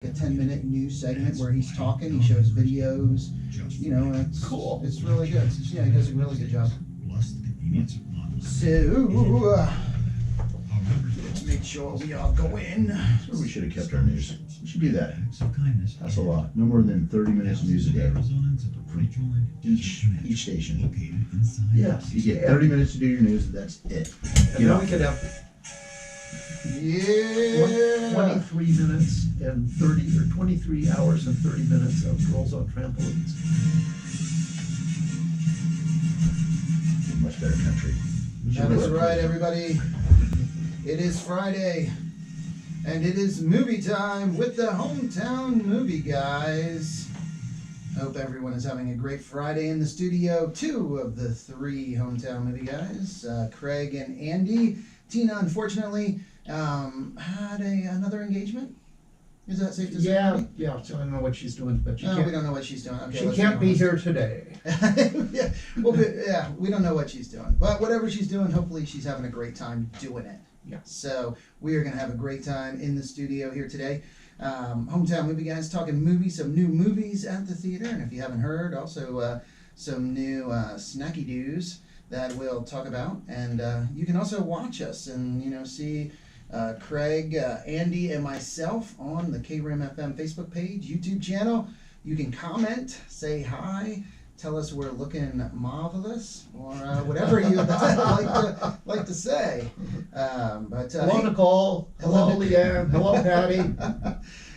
a 10-minute news segment where he's talking, he shows videos, you know, and it's cool. It's really good. Yeah, he does a really good job. So, let's make sure we all go in. That's where we should have kept our news. We should do that. That's a lot. No more than 30 minutes of news a day. Each station. Yeah. You get 30 minutes to do your news, and that's it. And then we could have Yeah. 23 minutes and 30, or 23 hours and 30 minutes of Girls on Trampolines. Much better country. That is right, everybody. It is Friday, and it is movie time with the Hometown Movie Guys. Hope everyone is having a great Friday in the studio. Two of the three Hometown Movie Guys, Craig and Andy. Tina, unfortunately, had another engagement. Is that safe to say? Yeah. So I don't know what she's doing, but we don't know what she's doing. Okay, she can't be here today. Yeah, well, we don't know what she's doing, but whatever she's doing, hopefully she's having a great time doing it. Yeah. So we are going to have a great time in the studio here today. Hometown Movie Guys talking movies, some new movies at the theater, and if you haven't heard, also some new snacky doos that we'll talk about, and you can also watch us and see Craig, Andy, and myself on the KRIM FM Facebook page, YouTube channel. You can comment, say hi, tell us we're looking marvelous, or whatever you like to say. Hello, Nicole. Hello, Leanne. Hello, Patty.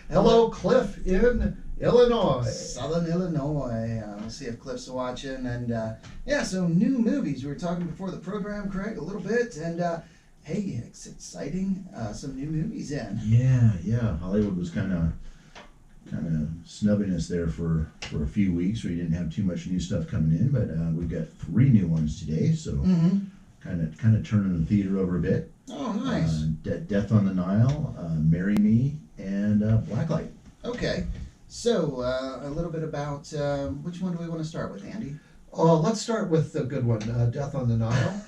Hello, Cliff in Illinois. Southern Illinois. We'll see if Cliff's watching. And so new movies. We were talking before the program, Craig, a little bit, and hey, it's exciting. Some new movies in. Yeah. Hollywood was kind of snubbing us there for a few weeks. We didn't have too much new stuff coming in, but we've got three new ones today. So kind of turning the theater over a bit. Oh, nice. Death on the Nile, Marry Me, and Blacklight. Okay. So a little bit about which one do we want to start with, Andy? Let's start with the good one, Death on the Nile.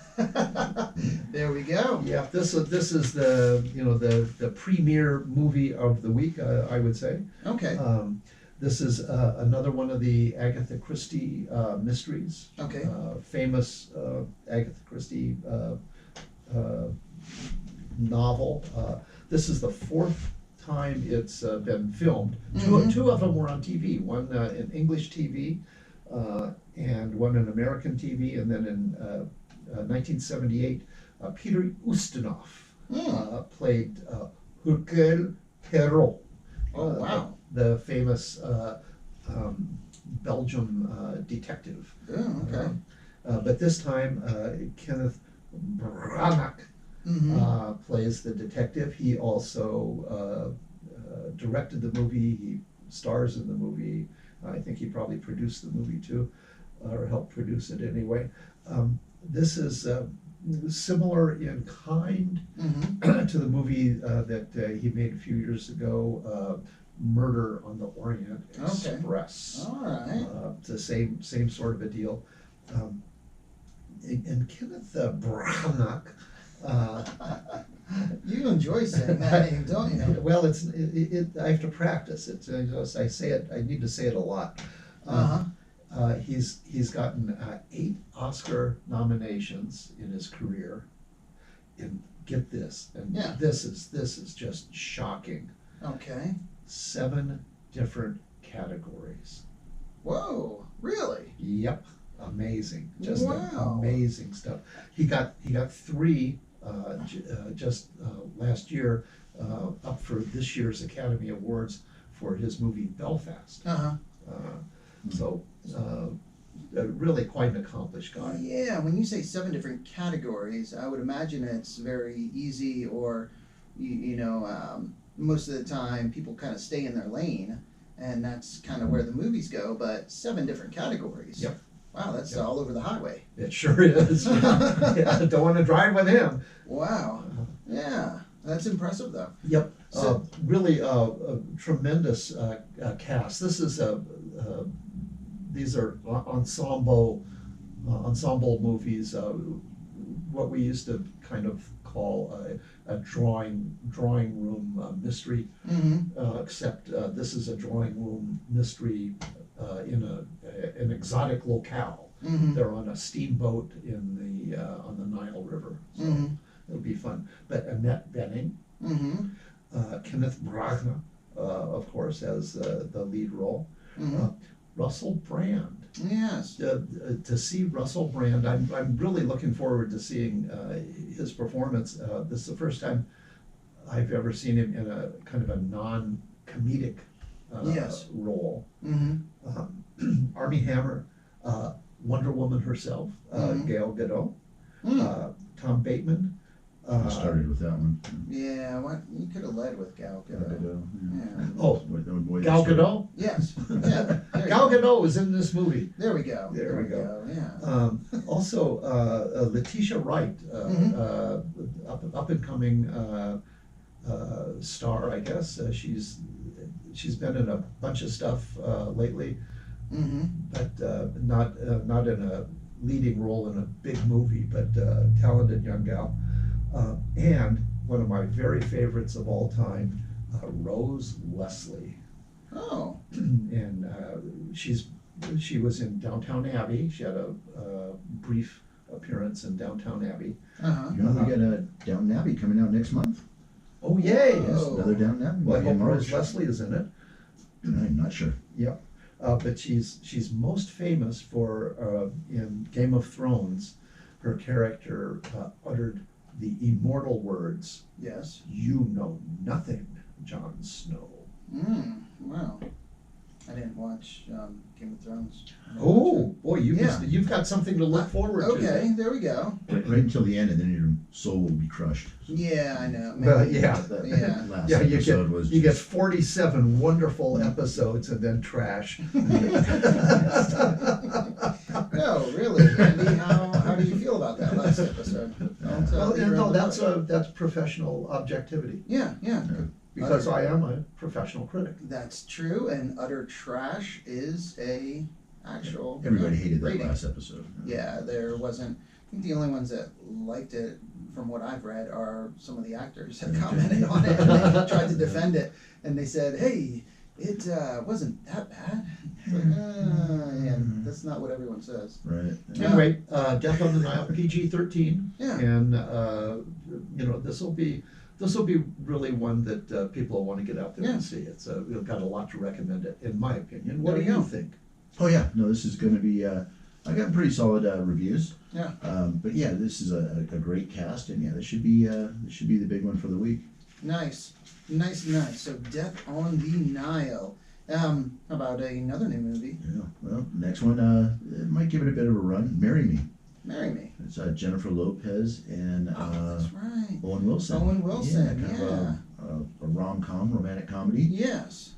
There we go. Yeah, this is the premier movie of the week, I would say. Okay. This is another one of the Agatha Christie mysteries. Okay. Famous Agatha Christie novel. This is the fourth time it's been filmed. Two of them were on TV. One in English TV, and one in American TV, and then in 1978, Peter Ustinov played Hercule Poirot. Oh, wow. The famous Belgium detective. Oh, okay. But this time, Kenneth Brockmuck plays the detective. He also directed the movie. He stars in the movie. I think he probably produced the movie too, or helped produce it anyway. This is similar in kind to the movie that he made a few years ago, Murder on the Orient Express. All right. It's the same sort of a deal. And Kenneth Brockmuck. You enjoy saying that name, don't you? Well, I have to practice it. I say it. I need to say it a lot. He's gotten 8 Oscar nominations in his career. And get this, and this is just shocking. Okay. 7 different categories. Whoa! Really? Yep. Amazing. Just wow. Amazing stuff. He got 3 just last year up for this year's Academy Awards for his movie Belfast. So really quite an accomplished guy. Yeah, when you say 7 different categories, I would imagine it's very easy, or most of the time people kind of stay in their lane, and that's kind of where the movies go. But 7 different categories. Yep. Wow, that's all over the highway. It sure is. Yeah, don't want to drive with him. Wow. Yeah, that's impressive though. Yep. So, really a tremendous cast. This is these are ensemble movies. What we used to kind of call a drawing room mystery, except this is a drawing room mystery in an exotic locale. They're on a steamboat on the Nile River, so it'll be fun. But Annette Bening, Kenneth Bradner, of course, as the lead role. Russell Brand. Yes. To see Russell Brand, I'm really looking forward to seeing his performance. This is the first time I've ever seen him in a kind of a non-comedic role. Armie Hammer, Wonder Woman herself, Gal Gadot, Tom Bateman. I started with that one. Yeah, you could have led with Gal Gadot. Yeah. Oh, Gal Gadot? Yes. Yeah. Gal Gadot was in this movie. There we go. There we go. Yeah. Also, Letitia Wright, up and coming star, I guess. She's been in a bunch of stuff lately, but not in a leading role in a big movie, but talented young gal. And one of my very favorites of all time, Rose Leslie. Oh. And she was in Downtown Abbey. She had a brief appearance in Downtown Abbey. You know, we got a Downton Abbey coming out next month. Oh, yay! Yes, another Downton Abbey. Well, I hope March. Rose Leslie is in it. I'm not sure. Yeah, but she's most famous for in Game of Thrones. Her character uttered the immortal words, Yes. "You know nothing, Jon Snow." Wow. I didn't watch Game of Thrones. Oh boy, you've got something to look forward to. Okay, there we go. Right until the end, and then your soul will be crushed. Yeah, I know. Yeah. That last Yeah, episode was you get just 47 wonderful episodes and then trash. No, really, Andy. How do you feel about that last episode? That's professional objectivity. Yeah. Because I am a professional critic. That's true, and utter trash is a actual. everybody hated that rating. last episode. Yeah, there wasn't. I think the only ones that liked it, from what I've read, are some of the actors that commented on it and they tried to defend it, and they said, "Hey, it wasn't that bad." It's like, yeah, that's not what everyone says. Right. Anyway, Death on the Nile, PG-13, Yeah. and this will be really one that people will want to get out there and see. We've got a lot to recommend it, in my opinion. What do you think? Oh yeah, no, this is going to be. I got pretty solid reviews. Yeah. But yeah, this is a great cast, and yeah, this should be the big one for the week. Nice. So, Death on the Nile. How about another new movie? Yeah. Well, next one, it might give it a bit of a run. Marry Me. Marry Me. It's Jennifer Lopez and That's right. Owen Wilson. Owen Wilson, Yeah, kind of a rom-com, romantic comedy. Yes.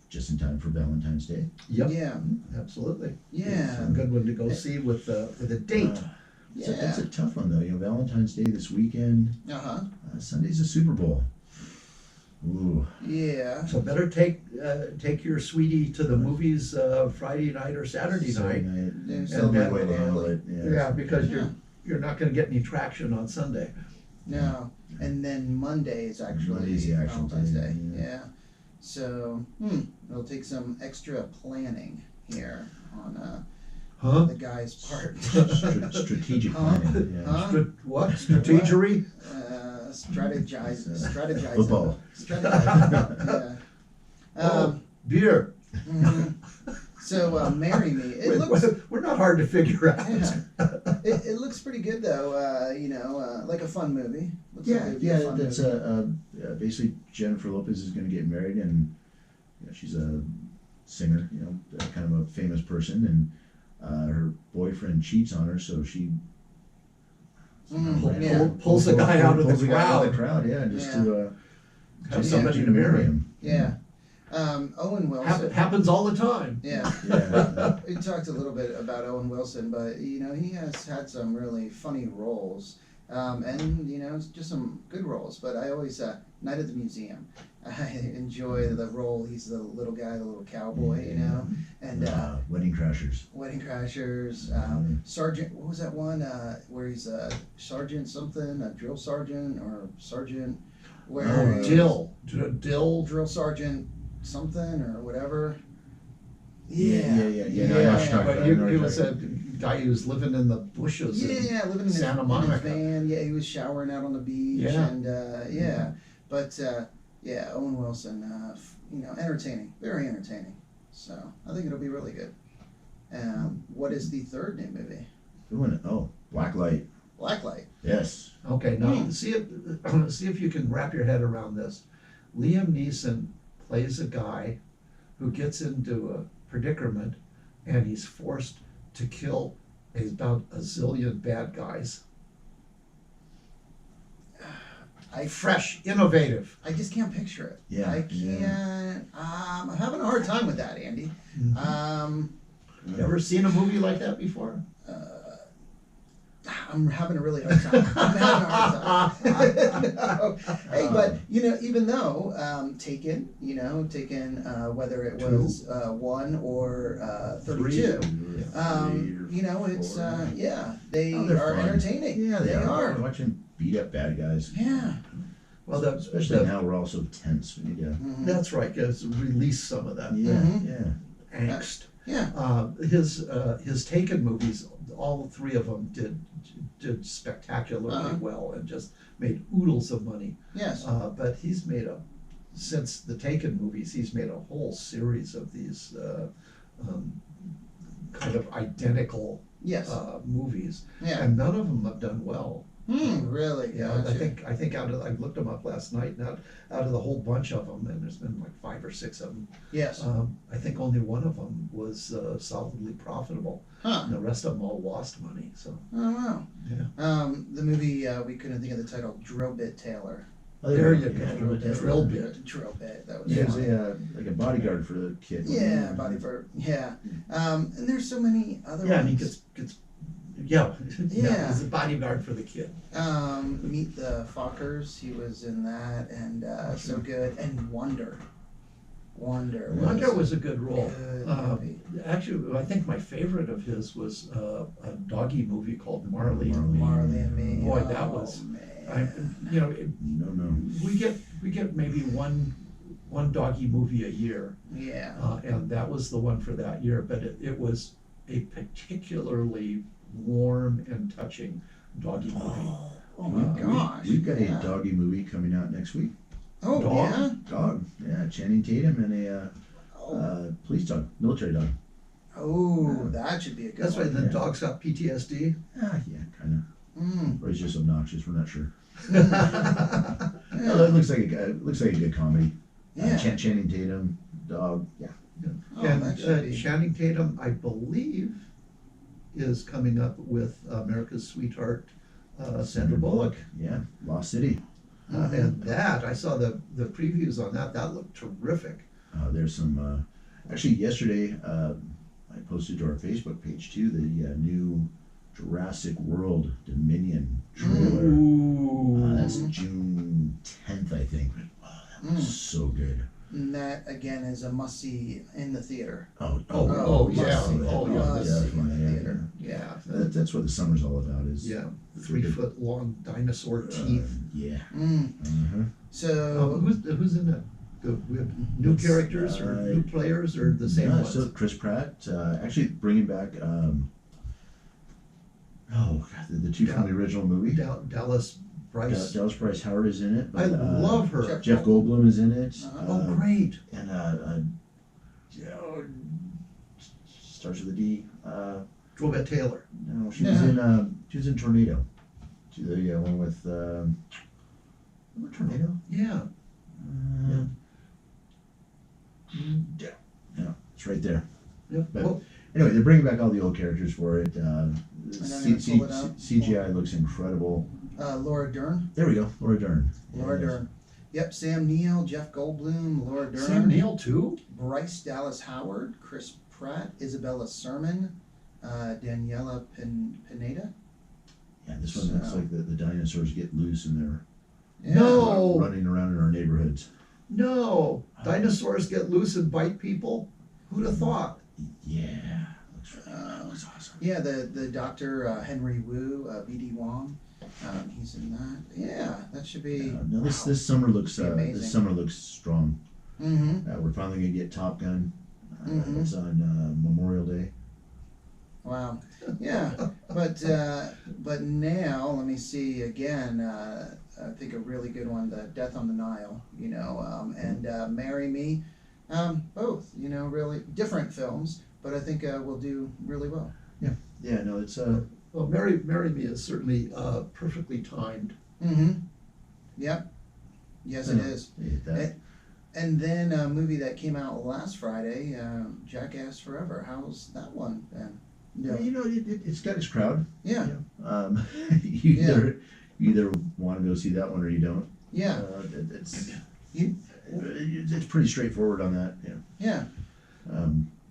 Just in time for Valentine's Day. Yep. Yeah. Absolutely. Yeah. It's a good one to go see with a date. It's a tough one though. You know, Valentine's Day this weekend. Sunday's the Super Bowl. Ooh. Yeah. So better take your sweetie to the movies Friday night or Saturday night. It's And a good then- way to handle it. Yeah, because you're not going to get any traction on Sunday. No. And then Monday is actually Monday's the actual Valentine's day, Day. yeah. Yeah. So it'll take some extra planning here on the guy's part. Strategic planning. Yeah. Huh? What? Strategery? Strategize. Football. Strategize. Yeah. Beer. So Marry Me. It looks. We're not hard to figure out. Yeah. It looks pretty good though. Like a fun movie. Looks like it'd be a fun That's movie. basically Jennifer Lopez is going to get married, and she's a singer, kind of a famous person, and her boyfriend cheats on her, so she Pulls the guy out of the crowd. Yeah, just to have somebody to marry him. Yeah. Owen Wilson. Happens all the time. Yeah. Yeah. We talked a little bit about Owen Wilson, but he has had some really funny roles, and just some good roles. But I always Night at the Museum. I enjoy the role. He's the little guy, the little cowboy, you know. And Wedding Crashers. Wedding Crashers. Sergeant. What was that one where he's a sergeant something, a drill sergeant or sergeant? Where Drill sergeant something or whatever. Yeah. No, I know what you're talking about. But he was a guy who was living in the bushes. Yeah, living in Santa his Monica. van. Yeah, he was showering out on the beach. Yeah. And but Owen Wilson, entertaining, very entertaining. So I think it'll be really good. What is the third new movie? Good one. Oh, Blacklight. Blacklight. Yes. Okay, now see if you can wrap your head around this. Liam Neeson plays a guy who gets into a predicament, and he's forced to kill about a zillion bad guys. Fresh, innovative. I just can't picture it. Yeah. I can't. I'm having a hard time with that, Andy. You ever seen a movie like that before? I'm having a really hard time. No. Hey, but even though Taken, whether it was 1 or 32, it's they are fun. entertaining. Yeah, they are. are. Watching beat up bad guys. Yeah. Well, Especially now we're all so tense. We need to. that's right. Because release some of that angst. Yeah. His Taken movies, all 3 of them did spectacularly well and just made oodles of money. Yes. But he's made since the Taken movies, he's made a whole series of these kind of identical movies, and none of them have done well. Really? Yeah, Gotcha. I think I looked them up last night. Out of the whole bunch of them, and there's been like 5 or 6 of them. Yes. I think only one of them was solidly profitable. Huh. And the rest of them all lost money. So. Oh wow. Yeah. The movie we couldn't think of the title. Drill Bit Taylor. Oh, There you go. Drill bit. Drill bit. Drill Bit. That was He was fun. like a bodyguard for the kid. Yeah, body for and there's so many other Yeah, ones. and he gets. Yeah, he's a bodyguard for the kid. Meet the Fockers. He was in that, and so good. And Wonder Was a good role. Good movie. Actually, I think my favorite of his was a doggy movie called Marley. Marley and Me. Boy, that was. Man. We get maybe one doggy movie a year. Yeah. And that was the one for that year. But it was a particularly warm and touching doggy movie. Oh my gosh. We've got a doggy movie coming out next week. Oh Dog? Dog. Yeah, Channing Tatum and a police dog, military dog. Oh, that should be a good That's one. right. The dog's got PTSD. Yeah, kind of. Or he's just obnoxious. We're not sure. Yeah. No, it looks like a good comedy. Yeah. Channing Tatum, dog. Yeah. Oh, that should be. Channing Tatum, I believe, is coming up with America's Sweetheart, Sandra Bullock. Yeah, Lost City. And that, I saw the previews on that. That looked terrific. There's some. Actually, yesterday I posted to our Facebook page too the new Jurassic World Dominion trailer. Ooh. That's June 10th, I think. Oh, that looks so good. And that again is a must see in the theater. Yeah. Must see Definitely, in the theater. Yeah. That's what the summer's all about. Is 3 foot long dinosaur teeth. Yeah. So Who's in it? We have new characters or new players or the same ones? So Chris Pratt, actually bringing back. The 2 from the original movie. Dallas Bryce. Dallas Bryce Howard is in it. I love her. Jeff Goldblum is in it. Oh, great. And starts with a D. Drobette Taylor. No, she was in Tornado. She's the one with remember Tornado? Yeah. Yeah, it's right there. Yep. But Well, anyway, they're bringing back all the old characters for it. CGI looks incredible. Laura Dern. There we go, Laura Dern. Laura Dern. Yep, Sam Neill, Jeff Goldblum, Laura Dern. Sam Neill too? Bryce Dallas Howard, Chris Pratt, Isabella Sermon, Daniela Pineda. Yeah, this one looks like the dinosaurs get loose and Yeah. No. running around in our neighborhoods. No, dinosaurs get loose and bite people. Who'd have thought? Yeah, looks awesome. Yeah, the Dr. Henry Wu, B.D. Wong, he's in that. Yeah, that should be. No, wow. this summer looks Amazing. this summer looks strong. Mm-hmm. We're finally gonna get Top Gun. Mhm. It's on Memorial Day. Wow. Yeah, but now let me see again. I think a really good one, the Death on the Nile. You know, and Marry Me. Both. You know, really different films, but I think we'll do really well. Yeah, no, it's Well, Marry Me is certainly perfectly timed. Mm-hmm. Yep. Yes, it Yeah. is. that. And then a movie that came out last Friday, Jackass Forever. How's that one been? Yeah, you know, it's got its crowd. Yeah. You either want to go see that one or you don't. Yeah. It's pretty straightforward on that. Yeah. Yeah.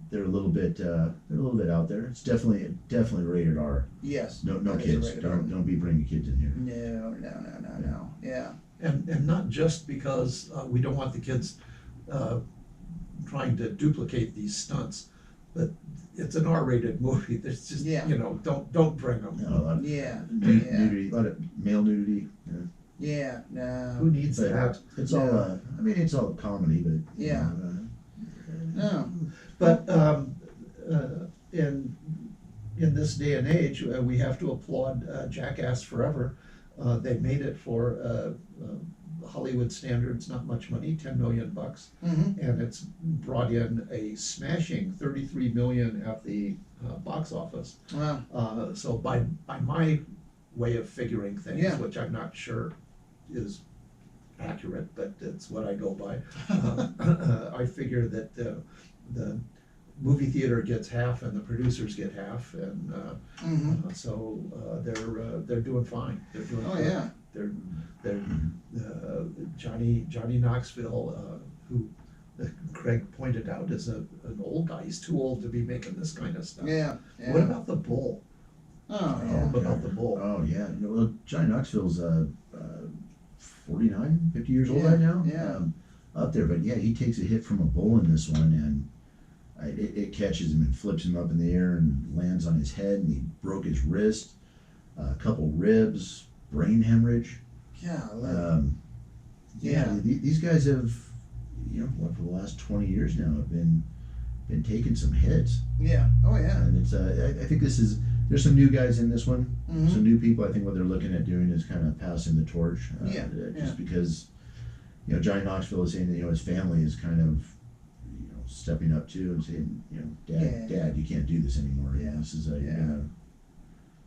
They're a little bit out there. It's definitely rated R. Yes. No that is kids. rated R. Don't be bringing kids in here. No. Yeah. And not just because we don't want the kids trying to duplicate these stunts, but it's an R-rated movie. There's just, Yeah. don't bring them. You know, a lot of Yeah. nudity, a lot of male nudity. Yeah. No. Who needs But that? it's all. I mean, it's all comedy, but Yeah. No. But in this day and age, we have to applaud Jackass Forever. They made it for Hollywood standards, not much money, $10 million, Mm-hmm. and it's brought in a smashing $33 million at the box office. Wow. So by my way of figuring things, Yeah. which I'm not sure is accurate, but it's what I go by. I figure that the movie theater gets half and the producers get half, and Mm-hmm. so they're doing fine. They're doing Oh good. yeah. They're Johnny Knoxville, who Craig pointed out is an old guy. He's too old to be making this kind of stuff. Yeah. Yeah. What about the bull? Oh Tell yeah. 'em about the bull. Oh yeah. Well, Johnny Knoxville's 49, 50 years old Yeah, right now. yeah. Up there, but yeah, he takes a hit from a bull in this one, and it catches him and flips him up in the air and lands on his head, and he broke his wrist, a couple ribs, brain hemorrhage. Yeah. Yeah, these guys have, for the last 20 years now have been taking some hits, Yeah. Oh yeah. and it's I think there's some new guys in this one, Mhm. some new people. I think what they're looking at doing is kind of passing the torch, Yeah, just because, Johnny Knoxville is saying that his family is kind of, stepping up too and saying, Dad, you can't do this anymore. Yeah. This is Yeah.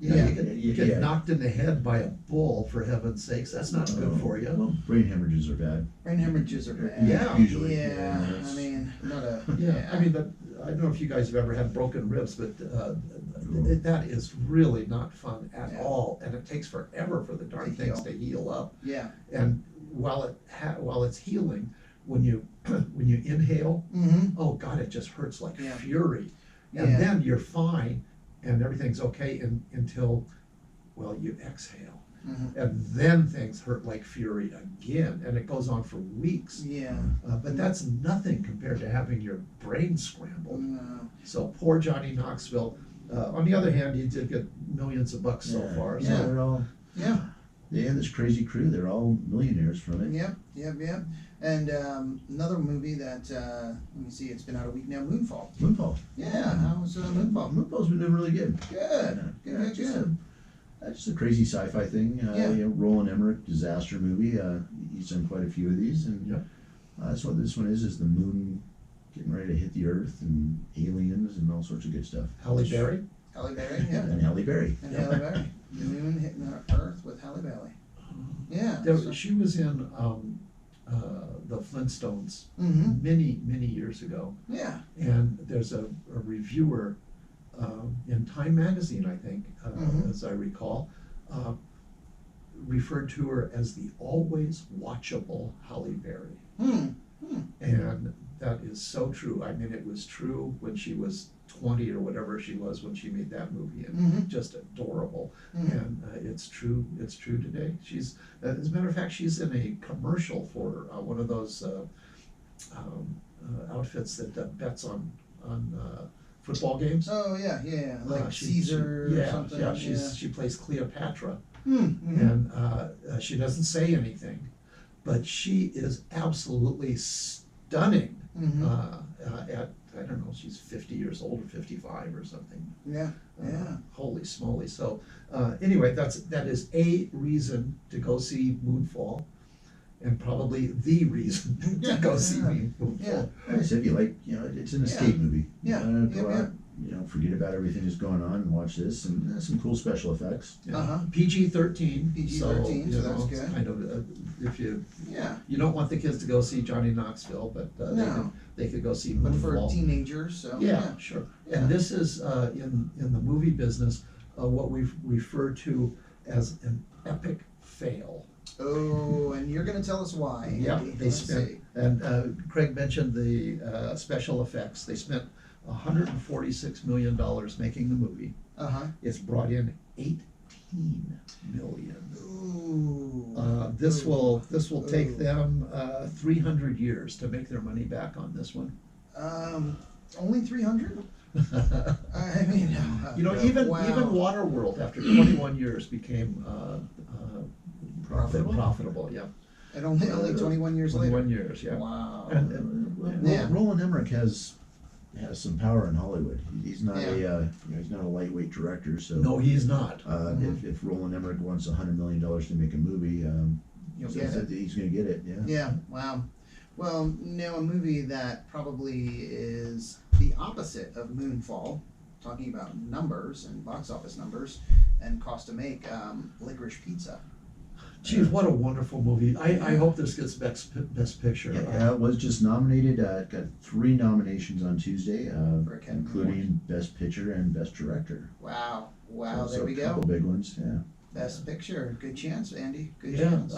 Yeah, Yeah. you get knocked in the head by a bull, for heaven's sakes. That's not good for you. Well, brain hemorrhages are bad. Brain hemorrhages are bad. Yeah. Usually. Yeah. that's- I mean, not a. Yeah, I mean, I don't know if you guys have ever had broken ribs, but that is really not fun at Yeah. all, and it takes forever for the darn To things heal. to heal up. Yeah. And while it's healing, when you inhale, Mm-hmm. oh God, it just hurts like Yeah. fury. And Yeah. then you're fine, and everything's okay until, you exhale. Mm-hmm. And then things hurt like fury again, and it goes on for weeks. Yeah. But that's nothing compared to having your brain scrambled. No. So poor Johnny Knoxville. On the other hand, he did get millions of bucks so far. Yeah, So they're all. Yeah. They have this crazy crew. They're all millionaires from it. Yep. And another movie that let me see, it's been out a week now. Moonfall. Moonfall. Yeah. How's Moonfall? Moonfall's been doing really good. Good. Good. That's just a crazy sci-fi thing. Yeah. Roland Emmerich disaster movie. He's done quite a few of these, and Yep. that's what this one is the moon getting ready to hit the Earth and aliens and all sorts of good stuff. Halle Berry. Halle Berry. Yeah. And Halle Berry. And Halle Berry. The moon hitting the Earth with Halle Berry. Yeah. She was in the Flintstones Mm-hmm. many years ago, Yeah. and there's a reviewer in Time magazine, I think, Mhm. as I recall, referred to her as the always watchable Halle Berry. Hmm. And that is so true. I mean, it was true when she was 20 or whatever she was when she made that movie, and just adorable. And it's true today. She's, as a matter of fact, she's in a commercial for one of those outfits that bets on football games. Oh yeah, like She- Caesar she- or yeah, something. Yeah, she plays Cleopatra, Mm-hmm. and she doesn't say anything, but she is absolutely stunning. At, I don't know, she's 50 years old or 55 or something. Yeah. Holy smoly! So anyway, that is a reason to go see Moonfall, and probably the reason to go see Moonfall. Yeah. I said, if you like, it's an escape movie. Yeah. Go out, forget about everything that's going on and watch this, and some cool special effects. Yeah. PG-13. PG-13, so that's it's good. kind of if you Yeah. don't want the kids to go see Johnny Knoxville, but No. they could go see But for Moonfall. teenagers, so Yeah, sure. Yeah. And this is in the movie business what we refer to as an epic fail. Oh, and you're going to tell us why. Yeah, Andy. they Let's spent, see. and Craig mentioned the special effects. They spent $146 million making the movie. It's brought in 18 million. Ooh. This will take Ooh. them 300 years to make their money back on this one. Only 300? I mean, Even wow. Waterworld after 21 years became profitable. Yeah, And only 21 years 21 later. years. Yeah. Wow. Yeah. Roland Emmerich has some power in Hollywood. He's not Yeah. he's not a lightweight director. So No, he's not. if Roland Emmerich wants $100 million to make a movie, You'll so get it. he's going to get it. Yeah. Yeah, wow. Well, a movie that probably is the opposite of Moonfall, talking about numbers and box office numbers and cost to make, Licorice Pizza. Geez, what a wonderful movie! I hope this gets best picture. Yeah, it was just nominated. Got 3 nominations on Tuesday, For Academy including Best Picture and Best Director. Wow, So there we a go. couple big ones. Yeah. Best Picture, good chance, Andy. Good Yeah, chance.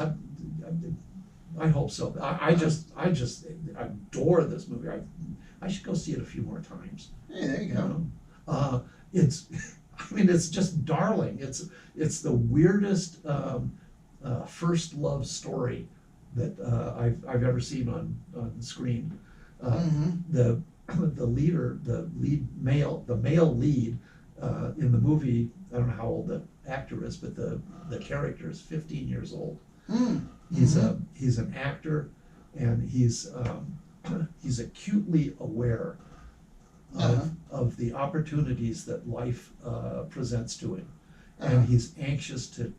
I hope so. I just adore this movie. I should go see it a few more times. Hey, there you go. It's, I mean, it's just darling. It's the weirdest first love story that I've ever seen on screen. The male lead in the movie. I don't know how old the actor is, but the character is 15 years old. He's an actor, and he's acutely aware of the opportunities that life presents to him, and he's anxious to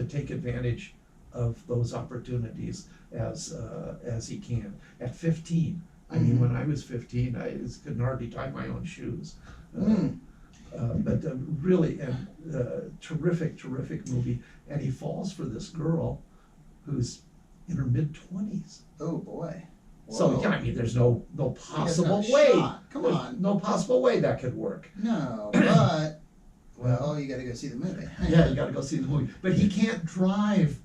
take advantage of those opportunities as he can. At 15, I mean, when I was 15, I couldn't hardly tie my own shoes. But really, terrific movie, and he falls for this girl who's in her mid-20s. Oh boy. So Whoa. yeah, I mean, there's no possible He has way. no shot. Come There's on. no possible way that could work. No, but well, you got to go see the movie. Yeah, you got to go see the movie, but he can't drive.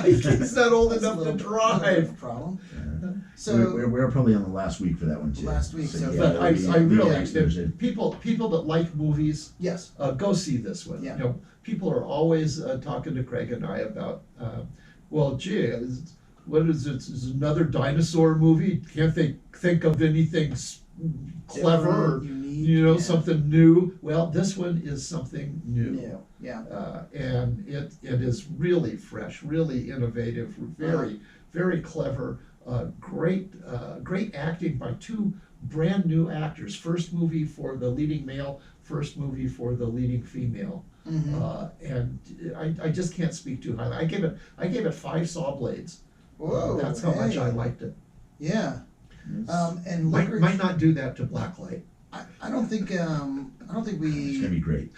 He's not old That's a enough to little bit of drive. a problem. Yeah. So we're probably on the last week for that one too. Last week, so- yeah, But I it'll be really, next Thursday. people that like movies, yes, go see this one. Yeah. People are always talking to Craig and I about, well, gee, what is it? Is it another dinosaur movie? Can't they think of anything clever or unique, something new? Well, this one is something new. Yeah. And it is really fresh, really innovative, very clever. Great acting by 2 brand new actors. First movie for the leading male, first movie for the leading female. And I just can't speak too highly. I gave it 5 saw blades. Whoa, That's how much hey. I liked it. Yeah. And Might Licorice, not do that to Blacklight. I don't think It's gonna we be great.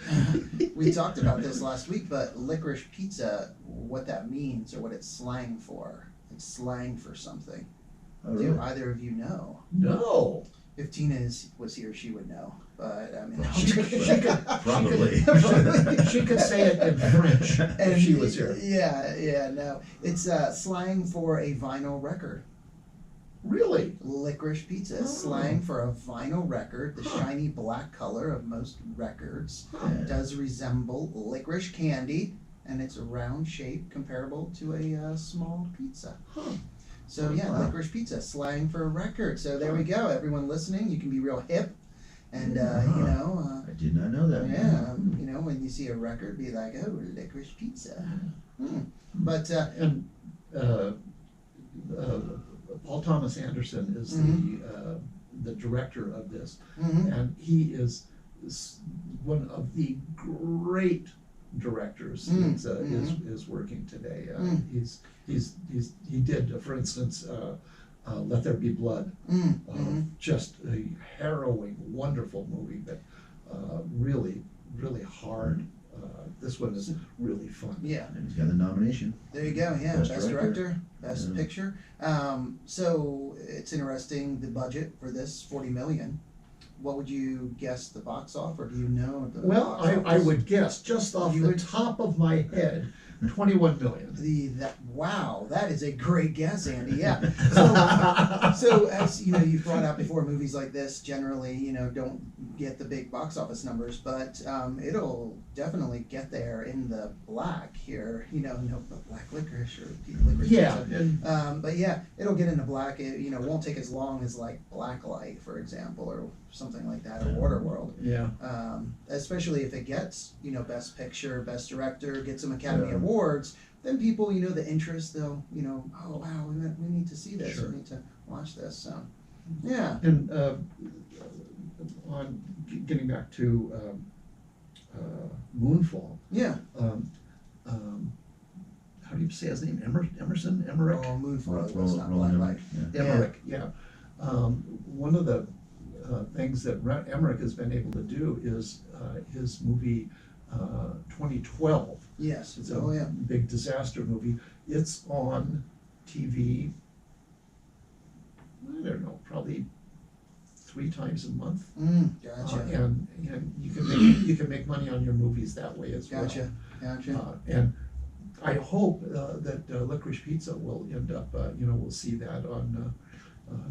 we talked about this last week, but licorice pizza, what that means or what it's slang for. It's slang for something. Oh, Do really? either of you know? No. If Tina was here, she would know. But I mean, She could Probably. she could say it in French if she was here. Yeah, no. It's slang for a vinyl record. Really? Licorice pizza is Oh. slang for a vinyl record. The shiny black color of most records does resemble licorice candy, and it's a round shape comparable to a small pizza. Huh. So yeah, Wow. licorice pizza, slang for a record. So there we go. Everyone listening, you can be real hip, and I did not know that. when you see a record, be like, oh, licorice pizza. But And Paul Thomas Anderson is the director of this, and he is one of the great directors that is working today. He did, for instance, Let There Be Blood, just a harrowing, wonderful movie, but really, really hard. This one is really fun. yeah, And he's got the nomination. there you go. Yeah, Best best director. director, best Yeah. picture. So it's interesting. The budget for this, 40 million. What would you guess the box off, or do you know the Well, box I office? would guess, just off You the would? top of my head, 21 million. Wow, that is a great guess, Andy. Yeah. So as you know, you've brought out before, movies like this generally, don't get the big box office numbers, but it'll definitely get there in the black here. No black licorice or licorice. Yeah, pizza. and But yeah, it'll get into black. It won't take as long as like Blacklight, for example, or something like that, or Waterworld. yeah. Especially if it gets, best picture, best director, get some Academy Yeah. Awards, then people, the interest, they'll, oh wow, we need to see this, Sure. we need to watch this. So, yeah. And on getting back to Moonfall, Yeah. how do you say his name? Emerson? Emmerich? Oh, Moonfall, Roll- it's not Roland Blacklight. Emmerich, yeah. Emmerich, yeah. One of the things that Emmerich has been able to do is his movie 2012. Yes. It's a Oh yeah. big disaster movie. It's on TV, I don't know, probably 3 times a month. Gotcha. And you can make money on your movies that way as well. Gotcha. And I hope that Licorice Pizza will end up, we'll see that on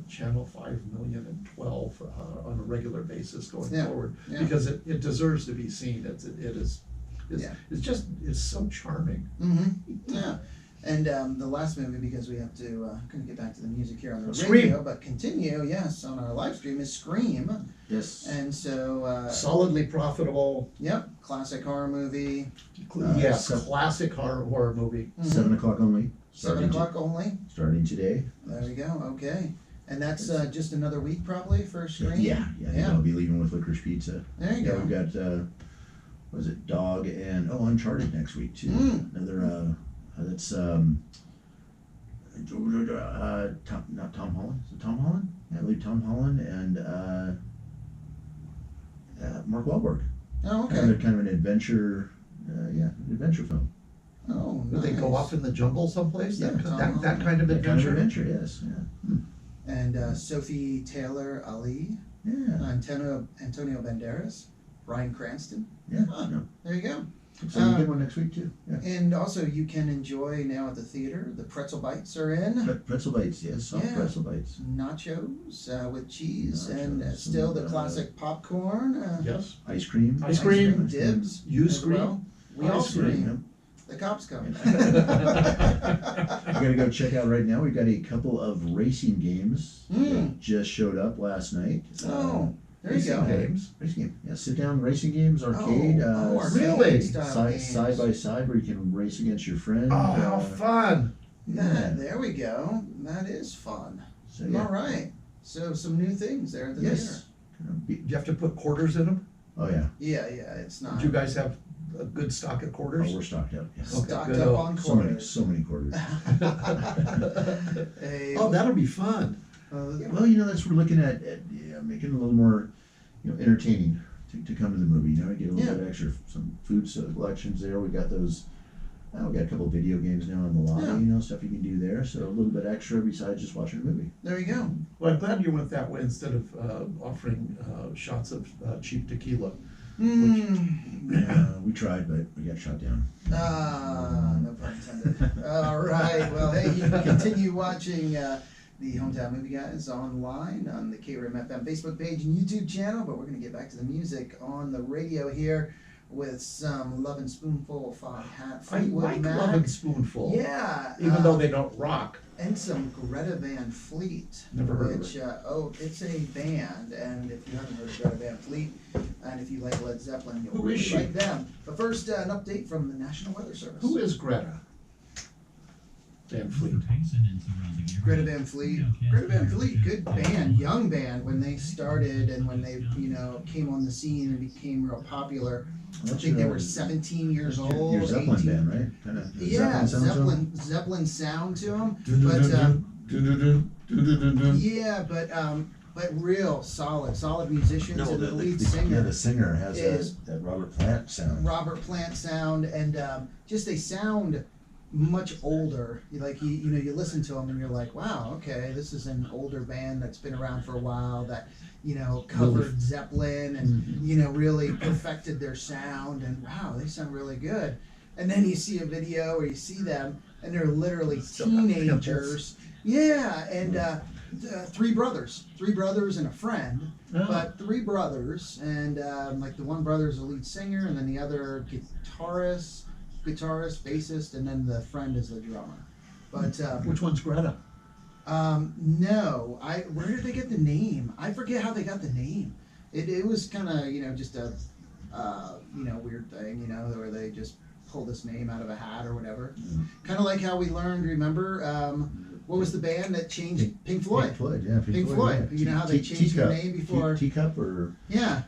Channel 5 million and 12 on a regular basis going Yeah, forward, yeah. because it deserves to be seen. Yeah. It's so charming. Yeah. And the last movie, because we have to kind of get back to the music here on the Scream. radio, but continue, yes, on our live stream, is Scream. Yes. And so, Solidly profitable. yep, classic horror movie, Yes, so- classic horror movie. 7 o'clock only. 7 o'clock only. Starting today. There we go, okay. And that's just another week probably for Scream? Yeah. Yeah. I'll be leaving with Licorice Pizza. There you Yeah, go. we've got, was it Dog and, Uncharted next week too. Another, that's, not Tom Holland, is it Tom Holland? Yeah, I believe Tom Holland and, Mark Wahlberg. Oh, okay. Kind of an adventure, an adventure film. Oh, Would they go nice. off in the jungle someplace? Yeah, that Tom kind of That kind of adventure. yes, yeah. And Sophie Taylor Ali, Yeah, Antonio Banderas, Bryan Cranston. yeah, Huh. no. There you go. So you get one next week too, yeah. And also, you can enjoy now at the theater. The pretzel bites are in. Pretzel bites, yes, soft Yeah. pretzel bites. Nachos with cheese, and Nachos still the and, classic popcorn. Yes. Ice cream. Ice cream. Dibs. You as scream. well. We all Ice cream, scream. The cops come. We gotta go check out right now. We've got a couple of racing games that just showed up last night. Oh, there you go. Racing games. Racing game, yeah, sit down racing games, arcade, arcade really? style games. side by side where you can race against your friend. Oh, how fun! Yeah. There we go. That is fun. So yeah, All right. So some new things there at the yes. Do you have to put quarters in them? Oh yeah. theater. Yeah, it's not. Do you guys have a good stock of Oh, quarters? we're stocked up. Yes. Okay, Stocked good. up on So many, quarters. so many quarters. Oh, that'll be fun. Well, that's we're looking at making it a little more, entertaining to come to the movie. Get a little bit extra, some food selections there. We got those. We got a couple of video games now in the lobby. Yeah. Stuff you can do there. So a little bit extra besides just watching a movie. There you go. Well, I'm glad you went that way instead of offering shots of cheap tequila. We tried, but we got shot down. No pun intended. All right. Well, hey, you can continue watching the Hometown Movie Guys online on the KRIM FM Facebook page and YouTube channel. But we're going to get back to the music on the radio here with some Love and Spoonful, Fog Hat, I Fleetwood like Mac. Love and Spoonful. Yeah. Even though they don't rock. And some Greta Van Fleet. Never heard of which, it's a band, and if you haven't heard of Greta Van Fleet, and if you like Led Zeppelin, you'll Who is really she? like them. But first, an update from the National Weather Service. Who is Greta Van Fleet? Greta Van Fleet? Greta Van Fleet, good band, young band when they started and when they, came on the scene and became real popular. I think they were 17 years old. Your Zeppelin 18. band, right? Kind of. Yeah, Zeppelin sound to them. But real solid musicians. No, and the lead the singer singer has is that Robert Plant sound. Robert Plant sound, and just they sound much older. You listen to them and you're like, wow, okay, this is an older band that's been around for a while that covered Zeppelin and really perfected their sound, and wow, they sound really good. And then you see a video or you see them and they're literally teenagers. Yeah, and three brothers and a friend, but three brothers, and the one brother is the lead singer, and then the other guitarist, bassist, and then the friend is the drummer. But Which one's Greta? no, where did they get the name? I forget how they got the name. It was kind of just a weird thing, where they just pull this name out of a hat or whatever. Kind of like how we learned. Remember, what was the band that changed Pink Floyd? Pink Floyd, yeah. Pink Floyd. Yeah. You know how they changed their name before? Teacup or Yeah.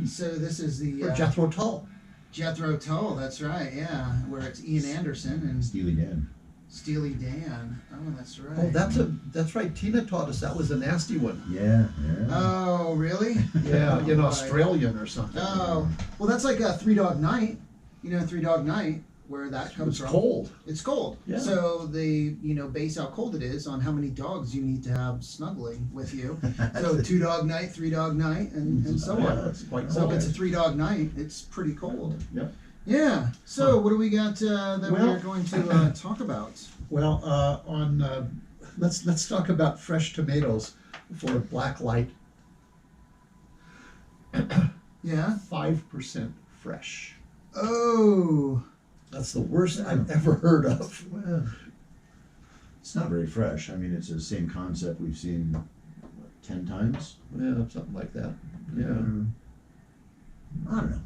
So this is the Or Jethro Tull. Jethro Tull. That's right. Yeah, where it's Ian Anderson and Steely Dan. Steely Dan. Oh, that's right. Oh, that's right. Tina taught us that was a nasty one. Yeah. Oh, really? Yeah, Oh, boy. Australian or something. Oh, well, that's like a Three Dog Night. Three Dog Night, where that comes It's from. cold. It's cold. Yeah. So they, base how cold it is on how many dogs you need to have snuggling with you. So 2 dog night, 3 dog night, and so Yeah, on. it's quite So cold. if it's a 3 dog night, it's pretty cold. Yep. Yeah. So what do we got that Well- we're going to talk about? Well, let's talk about fresh tomatoes for black light. Yeah. 5% fresh. Oh. That's the worst I've ever heard of. Well, it's not very fresh. I mean, it's the same concept we've seen 10 times. Yeah, something like that. Yeah. I don't know.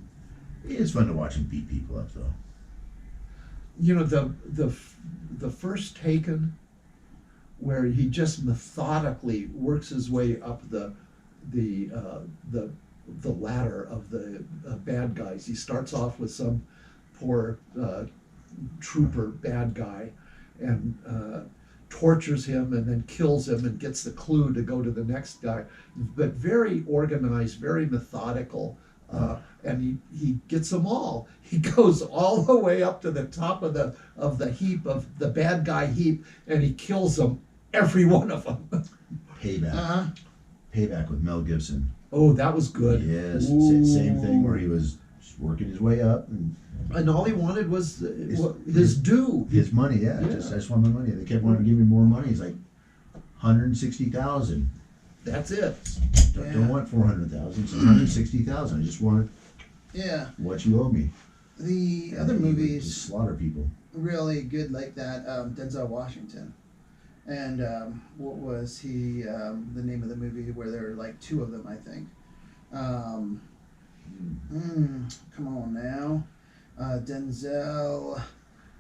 It's fun to watch him beat people up, though. The first Taken, where he just methodically works his way up the ladder of the bad guys. He starts off with some poor trooper bad guy and tortures him and then kills him and gets the clue to go to the next guy. But very organized, very methodical. And he gets them all. He goes all the way up to the top of the heap, of the bad guy heap, and he kills them, every one of them. Payback. Payback with Mel Gibson. Oh, that was good. Yes, Ooh. same thing where he was just working his way up and all he wanted was his due. his money. Yeah, Yeah. I just want my money. They kept wanting to give me more money. He's like, 160,000. That's it. Don't want 400,000. It's 160,000. I just want Yeah. what you owe me. The other And he would movies just slaughter people. really good like that. Denzel Washington. And what was he? The name of the movie where there were like 2 of them, I think. Come on now, Denzel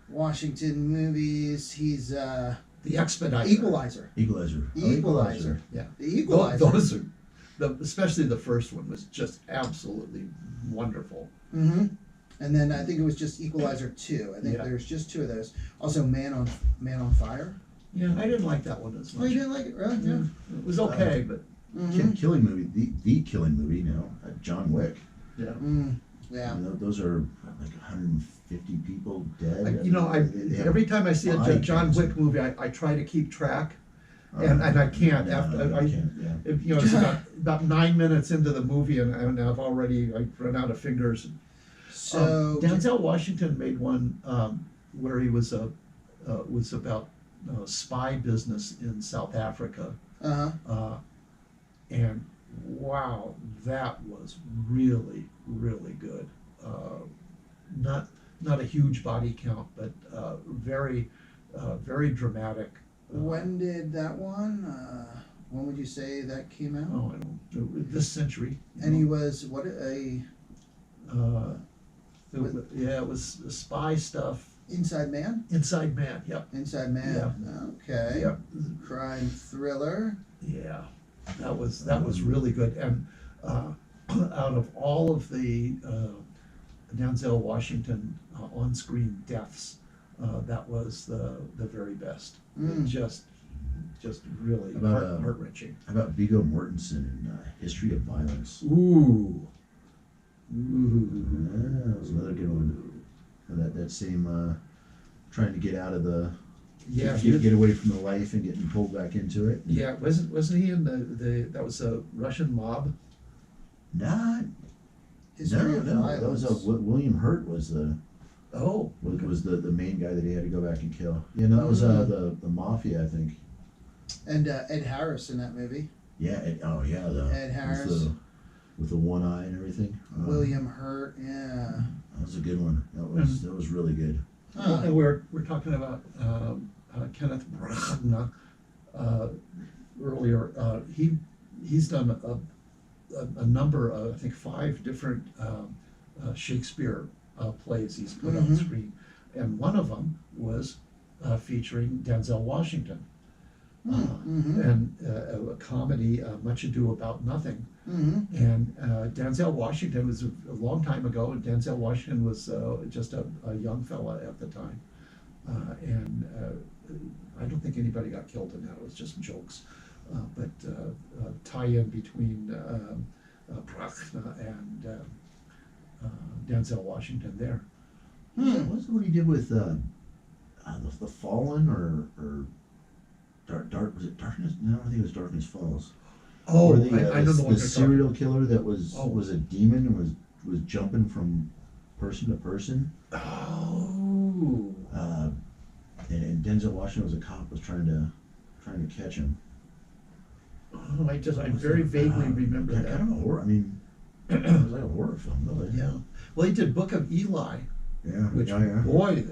Washington movies. He's The Expediter. Equalizer. Equalizer. Equalizer. Yeah. The Equalizer. Those are, especially the first one was just absolutely wonderful. Mm-hmm. And then I think it was just Equalizer 2. I think Yeah. there's just 2 of those. Also, Man on Fire. Yeah, I didn't like that one as Oh, much. you didn't like it, really? Yeah. It was okay, but Killing movie. The killing movie. John Wick. yeah. Yeah. Those are like 150 people dead. They have Every time I see a body John counts. Wick movie, I try to keep track, and I can't. No, After I can't. Yeah. it's about 9 minutes into the movie, and I've run out of fingers. So Denzel Washington made one where he was about spy business in South Africa. Uh-huh. And wow, that was really, really good. Not a huge body count, but very dramatic. When did that one? When would you say that came out? Oh, I don't, this century. And he was what a It was spy stuff. Inside Man. Inside Man. Yep. Inside Man. Okay. Yep. Crime thriller. Yeah, that was really good. And out of all of the Denzel Washington on-screen deaths, that was the very best. Mm. Just really About, heart-wrenching. How about Viggo Mortensen in History of Violence? Ooh. That was another good one. That same trying to get out of the get away from the life and getting pulled back into it. Yeah, wasn't he in that was a Russian mob? Not History of that Violence. was William Hurt was the main guy that he had to go back and kill. Yeah, no, that was the mafia, I think. And Ed Harris in that movie. Yeah, Ed Harris. With the one eye and everything. William Hurt, yeah. That was a good one. That was really good. And we're talking about Kenneth Brockmuck earlier. He's done a number of, I think, 5 different Shakespeare plays he's put on screen, and one of them was featuring Denzel Washington. And a comedy, Much Ado About Nothing. And Denzel Washington was a long time ago, and Denzel Washington was just a young fella at the time. And I don't think anybody got killed in that, it was just jokes. But tie-in between Brockmuck and Denzel Washington there. What's what he did with the Fallen or Dark? Was it Darkness? No, I think it was Darkness Falls. Oh, I don't know what the serial killer that was a demon and was jumping from person to person. Oh. And Denzel Washington was a cop, was trying to catch him. Oh, I very vaguely remember that. Kind of a horror. I mean, it was like a horror film, really. Yeah. Well, he did Book of Eli. Yeah. Which, boy,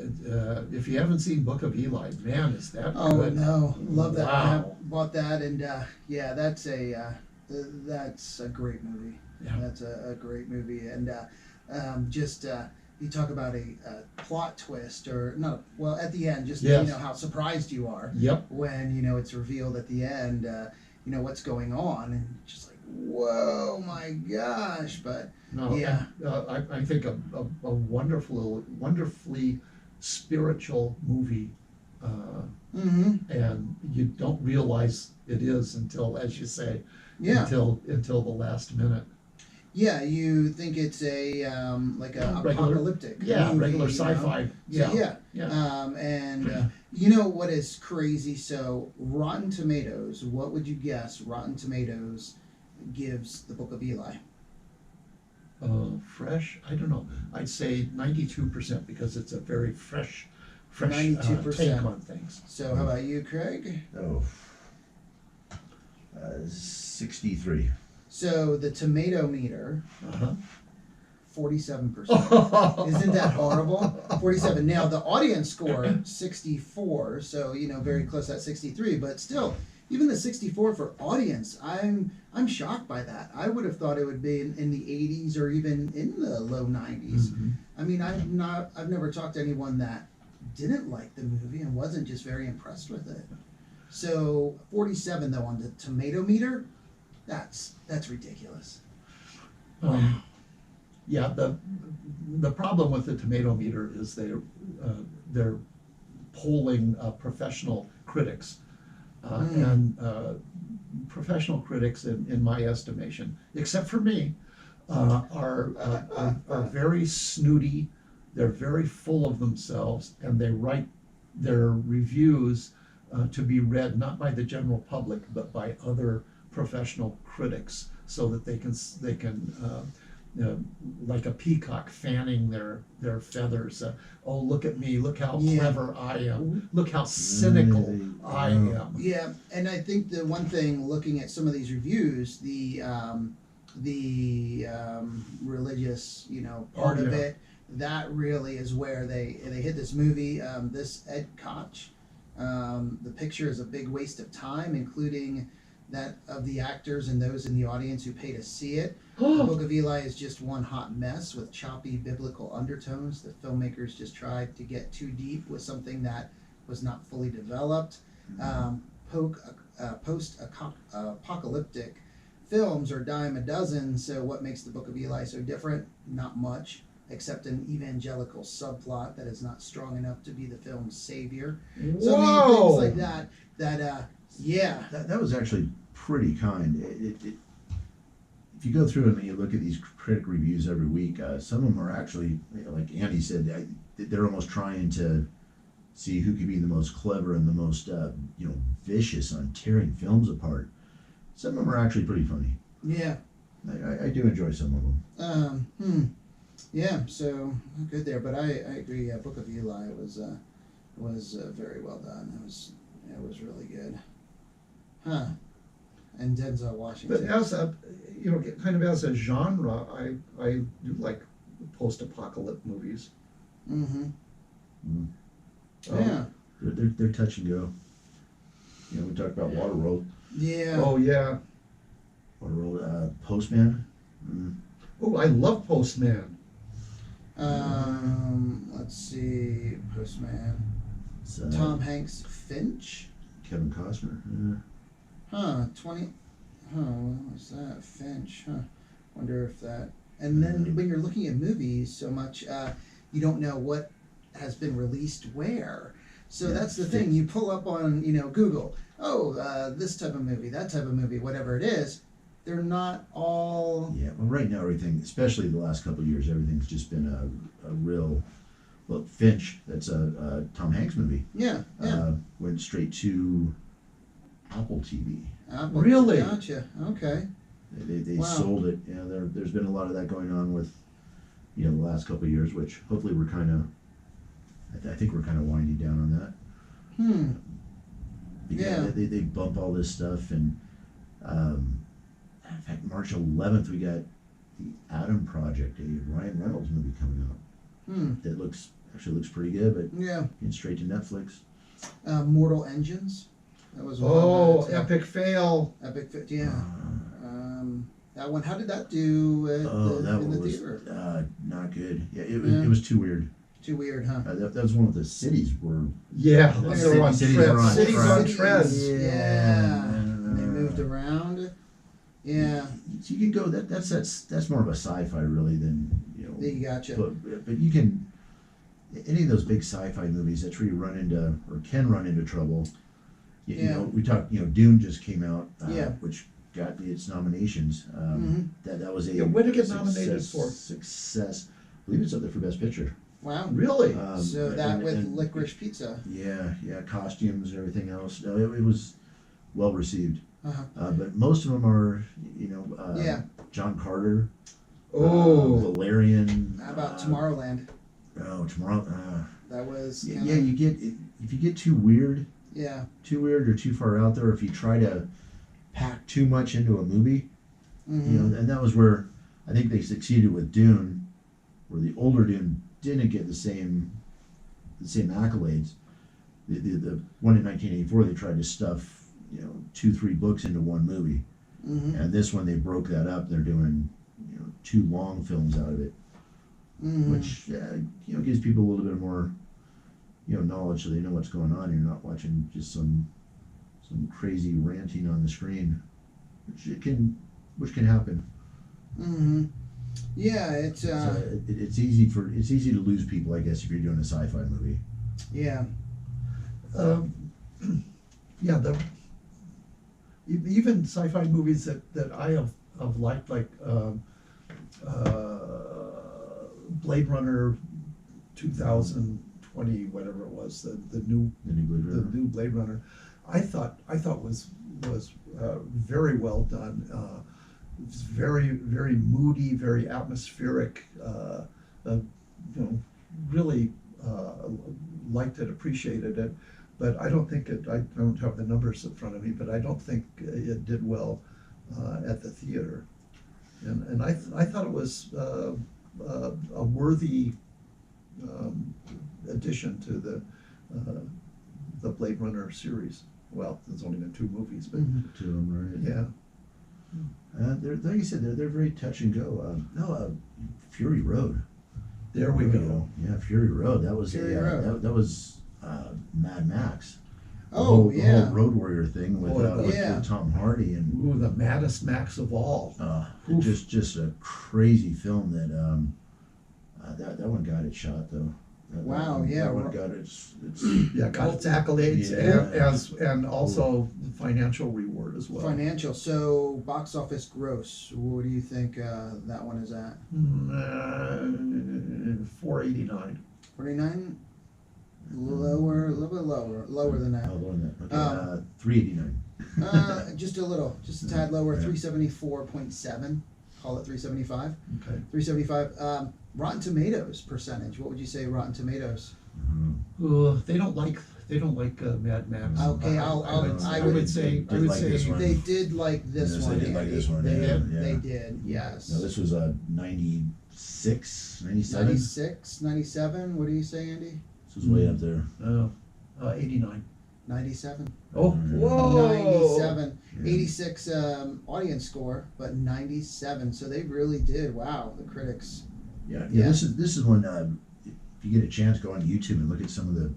if you haven't seen Book of Eli, man, is that good. No, love that. Wow. I bought that, and yeah, that's a great movie. Yeah. That's a great movie, and you talk about a plot twist, or not? Well, at the end, just Yes. how surprised you are. Yep. When it's revealed at the end, what's going on, and just like, whoa, my gosh! But No, yeah, I think a wonderfully spiritual movie, and you don't realize it is until, as you say, until the last minute. Yeah, you think it's a like a Regular- apocalyptic Yeah, movie, regular sci-fi. So, Yeah. and you know what is crazy? So Rotten Tomatoes, what would you guess Rotten Tomatoes gives the Book of Eli? Fresh? I don't know. I'd say 92% because it's a very fresh 92%. take on things. So how about you, Craig? 63. So the tomato meter, Uh-huh. 47%. Isn't that horrible? 47. Now the audience score 64, so very close at 63, but still, even the 64 for audience, I'm shocked by that. I would have thought it would be in the 80s or even in the low 90s. Mm-hmm. I mean, I've never talked to anyone that didn't like the movie and wasn't just very impressed with it. So 47 though on the tomato meter, that's ridiculous. Yeah, the problem with the tomato meter is they're polling professional critics, and professional critics, in my estimation, except for me, are very snooty. They're very full of themselves, and they write their reviews to be read not by the general public but by other professional critics, so that they can like a peacock fanning their feathers. Oh, look at me! Look how clever I am! Look how cynical I am! Yeah, and I think the one thing, looking at some of these reviews, the religious, part of it, that really is where they hit this movie. This Ed Koch, the picture is a big waste of time, including that of the actors and those in the audience who pay to see it. The Book of Eli is just one hot mess with choppy biblical undertones. The filmmakers just tried to get too deep with something that was not fully developed. Post-apocalyptic films are dime a dozen, so what makes the Book of Eli so different? Not much, except an evangelical subplot that is not strong enough to be the film's savior. So I mean, things like that, That was actually pretty kind. If you go through them and you look at these critic reviews every week, some of them are actually, like Andy said, they're almost trying to see who could be the most clever and the most, vicious on tearing films apart. Some of them are actually pretty funny. Yeah. I do enjoy some of them. Yeah, so good there. But I agree. Book of Eli was very well done. It was really good. And Denzel Washington. But as a, kind of as a genre, I do like post-apocalyptic movies. Yeah. They're touch and go. We talked about Waterworld. Yeah. Oh yeah. Waterworld. Postman. Oh, I love Postman. Let's see. Postman. Tom Hanks. Finch. Kevin Costner. 20. What was that? Finch. Wonder if that. And then when you're looking at movies so much, you don't know what has been released where. So that's the thing. You pull up on Google. This type of movie, that type of movie, whatever it is. They're not all. Yeah. Well, right now everything, especially the last couple of years, everything's just been a real. Well, Finch. That's a Tom Hanks movie. Yeah. Went straight to Apple TV. Apple, really? Gotcha. Okay. They sold it. Yeah, there's been a lot of that going on with, the last couple of years, which hopefully we're kind of. I think we're kind of winding down on that. Yeah. They bump all this stuff, and in fact, March 11th we got the Adam Project, a Ryan Reynolds movie coming out. That looks pretty good, but getting straight to Netflix. Mortal Engines. That was one. Epic fail. Yeah. That one. How did that do in the theater? Not good. Yeah, it was too weird. Too weird, huh? That was one of the cities were. Yeah, they were on cities on trends. Yeah. They moved around. Yeah. So you can go. That's more of a sci-fi really than You gotcha. But you can. Any of those big sci-fi movies, that's where you run into or can run into trouble. We talked. Dune just came out, which got its nominations. That was a. What did it get nominated for? Success. I believe it's up there for Best Picture. Wow. Really? So that with Licorice Pizza. Yeah, costumes and everything else. No, it was well received. Uh-huh. But most of them are, John Carter. Valerian. How about Tomorrowland? That was. You get if you get too weird. Yeah. Too weird or too far out there. If you try to pack too much into a movie, and that was where I think they succeeded with Dune, where the older Dune didn't get the same accolades. The one in 1984, they tried to stuff 2-3 books into one movie, and this one they broke that up. They're doing 2 long films out of it, which gives people a little bit more knowledge, so they know what's going on. You're not watching just some crazy ranting on the screen, which can happen. Yeah, it's it's easy to lose people, I guess, if you're doing a sci-fi movie. Yeah. Even sci-fi movies that I have liked, like Blade Runner 2020, whatever it was, the new Blade Runner, I thought was very well done. it's very, very moody, very atmospheric. Really liked it, appreciated it, but I don't think I don't have the numbers in front of me, but I don't think it did well at the theater. And I thought it was a worthy addition to the Blade Runner series. Well, there's only been 2 movies, but To them, right? yeah. They're, like you said, they're very touch and go. Fury Road. There we go. Yeah, Fury Road. That was Fury Road. That was Mad Max. The Oh, whole, yeah. The whole Road Warrior thing with, Yeah. with Tom Hardy and Ooh, the maddest Max of all. Oof. just a crazy film that one got its shot though. Wow, yeah. That one got its Yeah, got its accolades Yeah. and also financial reward as well. Financial. So box office gross. What do you think that one is at? 489. 49. Lower, a little bit lower than that. lower than that. Okay, 389. Just a little, just a tad lower. 374.7. Call it 375. Okay. 375. Rotten Tomatoes percentage. What would you say? Rotten Tomatoes. They don't like Mad Max. Okay, I would say this one. They did like this Yes, one. they did like Andy. this one, They yeah, did. yeah. They did. Yes. No, this was 96, 97. 96, 97. What do you say, Andy? This was way up there. 89. 97. Oh, whoa! 97. Yeah. 86 audience score, but 97. So they really did. Wow, the critics. Yeah. Yeah. This is when if you get a chance, go on YouTube and look at some of the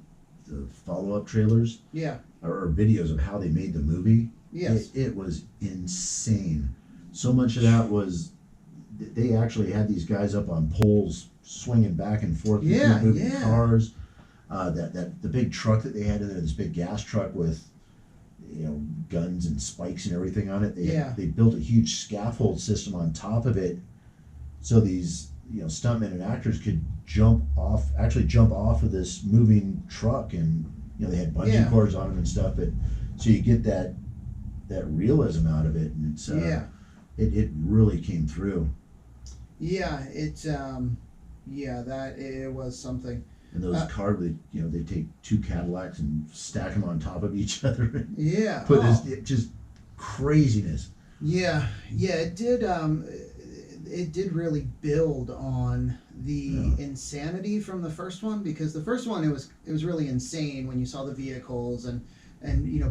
follow-up trailers Yeah. or videos of how they made the movie. Yes. It was insane. So much of that was they actually had these guys up on poles swinging back and forth between Yeah, moving yeah. cars. The big truck that they had in there, this big gas truck with guns and spikes and everything on it. They built a huge scaffold system on top of it, so these stuntmen and actors could jump off of this moving truck, and they had bungee cords on them and stuff. But so you get that realism out of it, and it's it really came through. Yeah, it was something. And those cars, they take 2 Cadillacs and stack them on top of each other. And Yeah. put this just craziness. Yeah, it did. It did really build on the insanity from the first one, because the first one it was really insane when you saw the vehicles and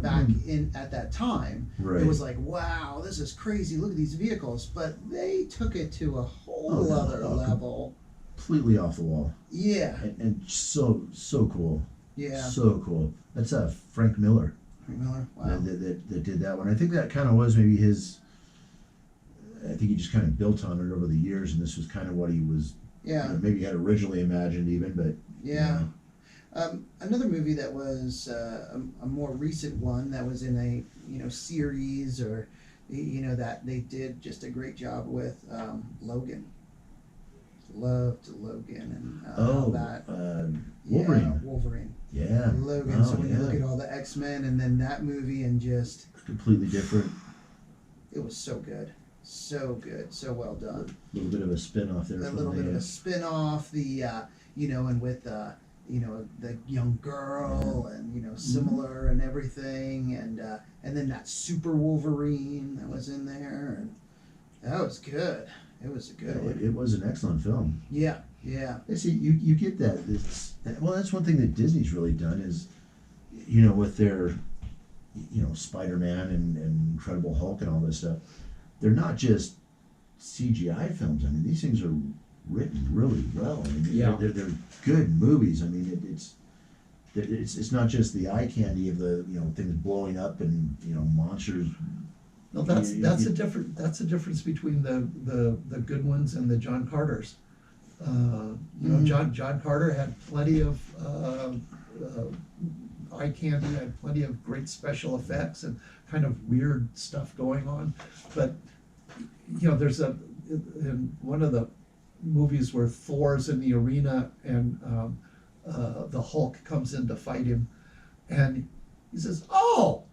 back in at that time. Right. It was like, wow, this is crazy. Look at these vehicles, but they took it to a whole other level. Completely off the wall. Yeah. And so cool. Yeah. So cool. That's Frank Miller. Frank Miller. Wow. That did that one. I think that kind of was maybe his. I think he just kind of built on it over the years, and this was kind of what he was. Yeah. Maybe had originally imagined even, but. Yeah. Another movie that was a more recent one that was in a series, or that they did just a great job with, Logan. Loved Logan and all that. Wolverine. Yeah, Wolverine. Yeah. Logan. So when you look at all the X-Men and then that movie, and just completely different. it was so good. So good, so well done. A little bit of a spin-off there. A little bit of a spin-off, and with the young girl, and similar and everything, and then that Super Wolverine that was in there, and that was good. It was a good one. It was an excellent film. Yeah. See, you get that. That's one thing that Disney's really done is, with their, Spider-Man and Incredible Hulk and all this stuff. They're not just CGI films. I mean, these things are written really well. I mean, they're good movies. I mean, it's not just the eye candy of the things blowing up and monsters. No, that's a difference between the good ones and the John Carters. John Carter had plenty of eye candy, had plenty of great special effects and kind of weird stuff going on, but there's in one of the movies where Thor's in the arena and the Hulk comes in to fight him, and he says, "Oh,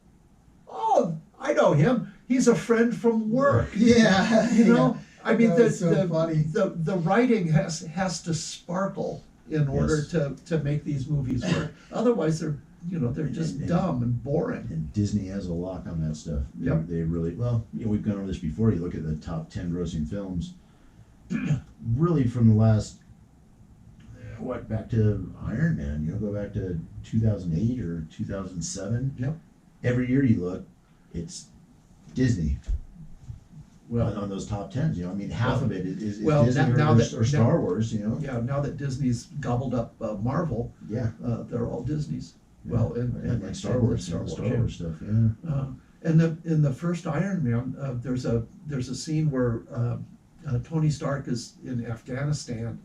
I know him. he's a friend from work. Yeah. You know, I mean, That was so funny. the writing has to sparkle in order to make these movies work. Otherwise, they're just dumb and boring. And Disney has a lock on that stuff. Yep. They really, well, we've gone over this before. You look at the top 10 grossing films, really from the last, back to Iron Man, go back to 2008 or 2007. Yep. Every year you look, it's Disney. Well, On those top 10s, I mean, half of it is Disney or that- Star Wars, Yeah, now that Disney's gobbled up Marvel, Yeah. they're all Disney's. Yeah. Well, and like Star Wars, Star Wars, Star yeah. Wars stuff, yeah. And in the first Iron Man, there's a scene where Tony Stark is in Afghanistan,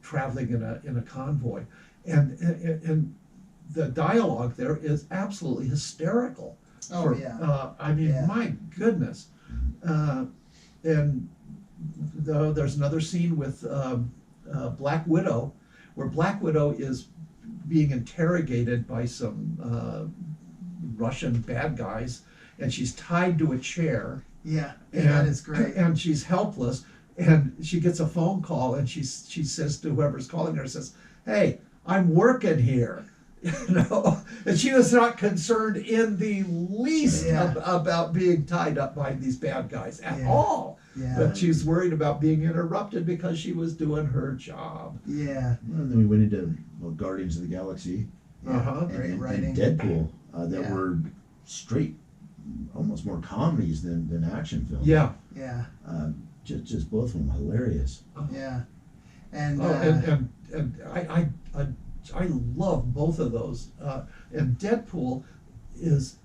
traveling in a convoy, and the dialogue there is absolutely hysterical. Oh, yeah. I mean, Yeah. my goodness. And there's another scene with Black Widow, where Black Widow is being interrogated by some Russian bad guys, and she's tied to a chair. Yeah, And that is great. And she's helpless, and she gets a phone call, and she says to whoever's calling her, says, "Hey, I'm working here." And she was not concerned in the least about being tied up by these bad guys at all. Yeah. But she's worried about being interrupted because she was doing her job. Yeah. And then we went into Guardians of the Galaxy Uh-huh. Great and writing. Deadpool that Yeah. were straight, almost more comedies than action films. Yeah. Yeah. Just both of them hilarious. Yeah. And, And I love both of those. And Deadpool is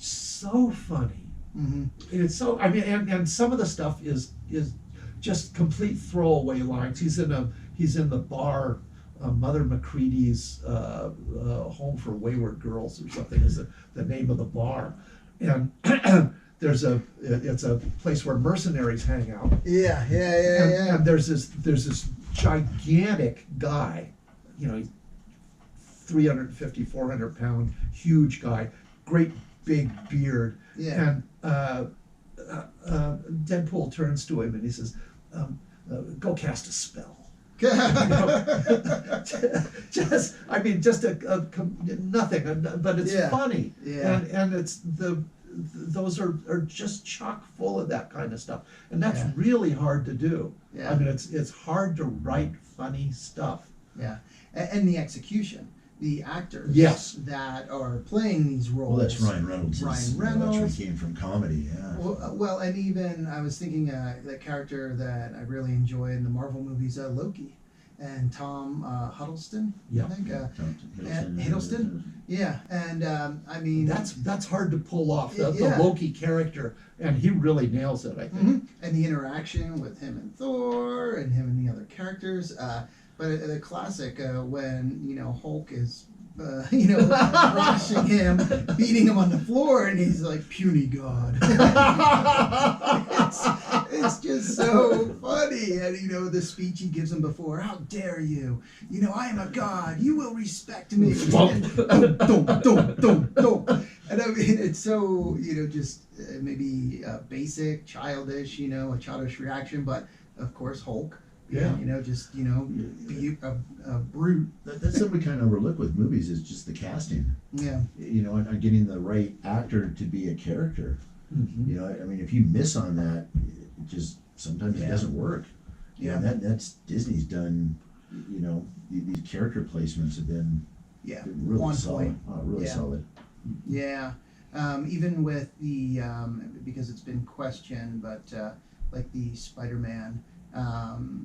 so funny. mhm. It's so, I mean, and some of the stuff is just complete throwaway lines. He's in the bar, Mother McCready's Home for Wayward Girls or something is the name of the bar, and it's a place where mercenaries hang out. Yeah. And there's this gigantic guy, he's 350, 400-pound, huge guy, great big beard. Yeah. And Deadpool turns to him and he says, "Go cast a spell." Just nothing, but it's funny. Yeah. And it's those are just chock full of that kind of stuff, and that's Yeah. really hard to do. Yeah. I mean, it's hard to write funny stuff. Yeah. And the execution, the actors Yes. that are playing these roles. Well, that's Ryan Reynolds. Ryan That's Reynolds. where he came from comedy, yeah. Well, and even I was thinking that character that I really enjoy in the Marvel movies, Loki, and Tom Huddleston. Yeah. I think. Hiddleston. Hiddleston? Yeah, and I mean That's hard to pull off, the Yeah. Loki character, and he really nails it, I think. mhm. And the interaction with him and Thor, and him and the other characters. But the classic when Hulk is. Rushing him, beating him on the floor, and he's like, "Puny God." it's just so funny. And the speech he gives him before, "How dare you? I am a god. You will respect me." And, and I mean, it's so just maybe basic, childish, a childish reaction, but of course Hulk. Yeah. Be a brute. That's something we kind of overlook with movies is just the casting. Yeah. And getting the right actor to be a character. Mhm. I mean, if you miss on that, it just sometimes it doesn't work. Yeah. That's Disney's done. These character placements have been Yeah. really On solid. point. Really Yeah. solid. Yeah, even with the because it's been questioned, but like the Spider-Man,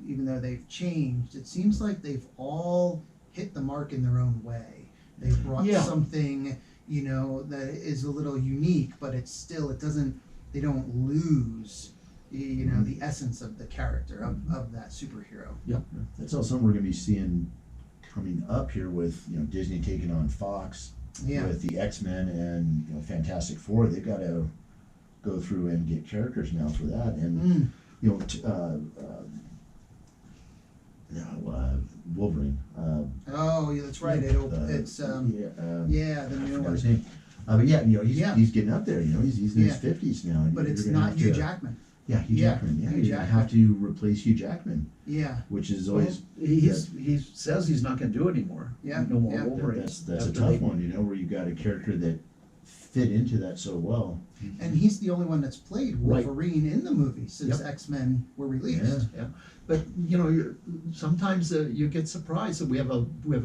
even though they've changed, it seems like they've all hit the mark in their own way. They've brought something that is a little unique, but it's still they don't lose the essence of the character of that superhero. That's all something we're going to be seeing coming up here with Disney taking on Fox. Yeah. With the X-Men and Fantastic Four, they've got to go through and get characters now for that, and Wolverine. Oh, yeah, that's right. It's the I new forgot one. his name. But yeah, you know, Yeah. he's getting up there. You know, he's in his Yeah. 50s now. And But you're it's gonna not have Hugh to- Jackman. Yeah, Hugh Yeah, Jackman. Yeah, Hugh you Jackman. have to replace Hugh Jackman, Yeah. which is always He says he's not going to do it anymore. Yeah, No more yeah. Wolverine. that's a After tough they- one. You know, where you got a character that fit into that so well. And he's the only one that's played Right. Wolverine in the movie since Yep. X-Men were released. Yeah. But you know, sometimes you get surprised that we have a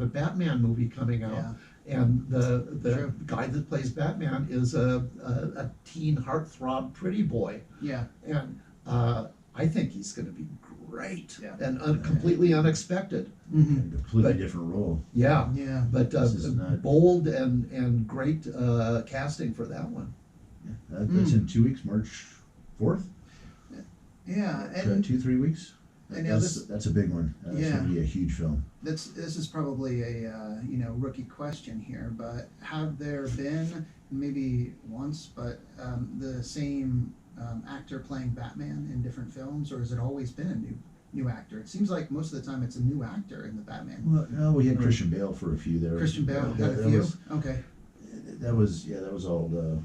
Batman movie coming out, Yeah. and the True. guy that plays Batman is a teen heartthrob pretty boy, Yeah. and I think he's going to be great Yeah. and completely unexpected. Mm-hmm. A completely But- different role. Yeah, Yeah. but This is not- bold and great casting for that one. That's in 2 weeks, March 4th. Yeah. And 2-3 weeks. and yeah, That's a big one. That's Yeah. going to be a huge film. this is probably a rookie question here, but have there been maybe once, but the same actor playing Batman in different films, or has it always been a new actor? It seems like most of the time it's a new actor in the Batman. Well, no, we had Christian Bale for a few there. Christian Bale Yeah, had a that few. was- Okay. That was all the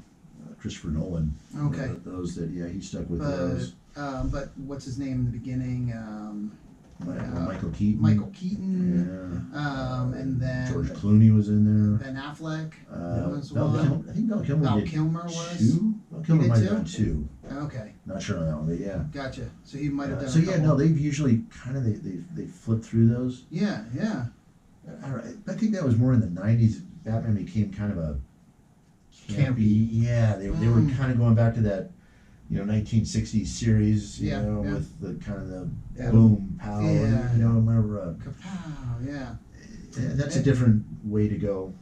Christopher Nolan. Okay. Those that he stuck with But those. but what's his name in the beginning? Michael Keaton. Michael Keaton. Yeah. And then George Clooney was in there. Ben Affleck was Val one. Kilmer, I think Val Kilmer Val did Kilmer was. two. Val Kilmer did might have two? done two. Okay, Not sure on that one, but yeah. gotcha. So he might have done. So a yeah, couple. no, they've usually kind of they flip through those. Yeah, yeah. I think that was more in the '90s. Batman became kind of a Campy. Yeah, they were Mm. kind of going back to that, 1960s series, Yeah, yeah. with the kind of the Yeah. boom, pow, Yeah. remember. Kapow, yeah. That's a different way to go.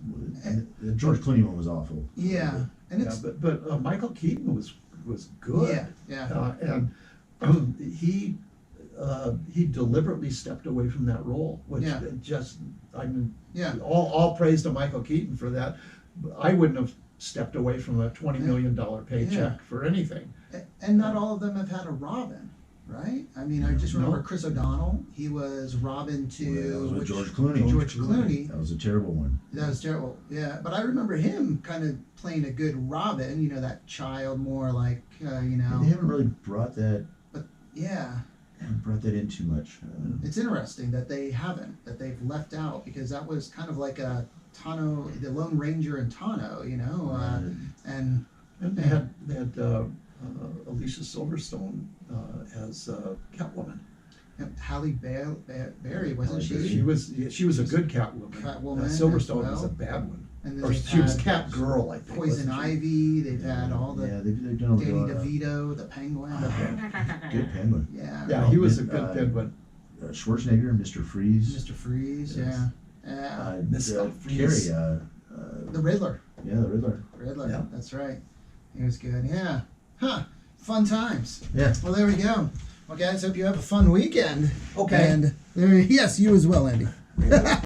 The George Clooney one was awful. Yeah. And Yeah, it's but Michael Keaton was good. yeah, yeah. And he deliberately stepped away from that role, which Yeah. Yeah. all praise to Michael Keaton for that. I wouldn't have stepped away from a $20 million paycheck Yeah. for anything. And not all of them have had a Robin, right? I mean, I just remember No. Chris O'Donnell. He was Robin to Well, that was with which- George Clooney. George Clooney. That was a terrible one. That was terrible. Yeah, but I remember him kind of playing a good Robin. That child, more like They haven't really brought that yeah. in too much. It's interesting that they haven't, that they've left out, because that was kind of like a Tano, the Lone Ranger in Tano, and And they had Alicia Silverstone as Catwoman. Halle Berry, wasn't Halle Berry. she? She was a good Catwoman. Catwoman Silverstone as was well. a bad one. And then Or they've she was had Catgirl, I think. Poison wasn't she? Ivy. They've had all the Yeah, they've done a Danny lot. DeVito, the Penguin. Good penguin. Yeah. Yeah, he was a Uh, good penguin. Schwarzenegger, Mr. Freeze. Mr. Freeze. Yes. Yeah. Mr. Freeze. Carrie. The Riddler. Yeah, the Riddler. Riddler. Yeah. That's right. He was good. Yeah. Huh. Fun times. Yeah. Well, there we go. Well, guys, hope you have a fun weekend. Okay. And yes, you as well, Andy.